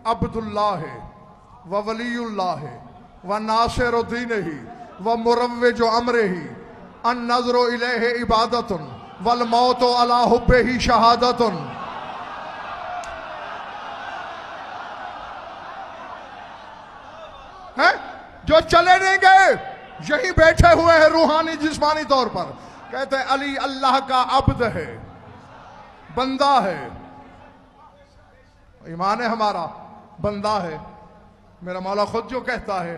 अब्दुल्लाह व वलीयुल्लाह व नासिरुद्दीन ही व मुरव्विज अमरे ही अन नज़रो इलैहि इबादतुन वल मौत अला हुब्बिही शहादतुन। हैं जो चले नहीं गए, यहीं बैठे हुए हैं रूहानी जिस्मानी तौर पर, कहते हैं अली अल्लाह का अब्द है, बंदा है। ईमान है हमारा, बंदा है। मेरा मौला खुद जो कहता है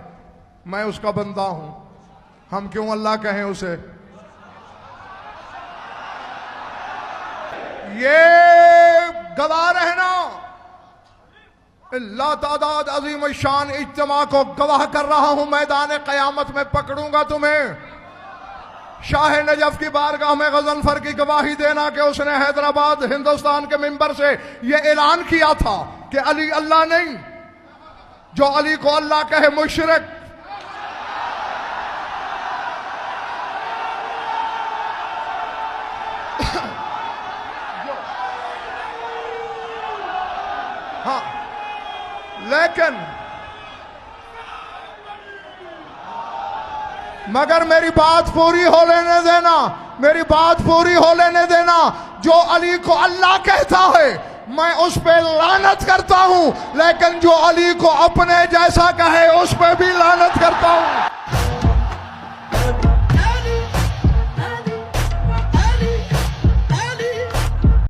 मैं उसका बंदा हूं, हम क्यों अल्लाह कहें उसे? ये गवाह रहना, अल्लाह तादाद अजीम शान इज्तिमा को गवाह कर रहा हूं, मैदान क़यामत में पकड़ूंगा तुम्हें। शाह नजफ की बारगाह में गजनफर की गवाही देना कि उसने हैदराबाद हिंदुस्तान के मिंबर से यह ऐलान किया था कि अली अल्लाह नहीं, जो अली को अल्लाह कहे मुशरिक। हाँ, लेकिन मगर मेरी बात पूरी हो लेने देना, मेरी बात पूरी हो लेने देना। जो अली को अल्लाह कहता है मैं उस पे लानत करता हूं, लेकिन जो अली को अपने जैसा कहे उस पे भी लानत करता हूं।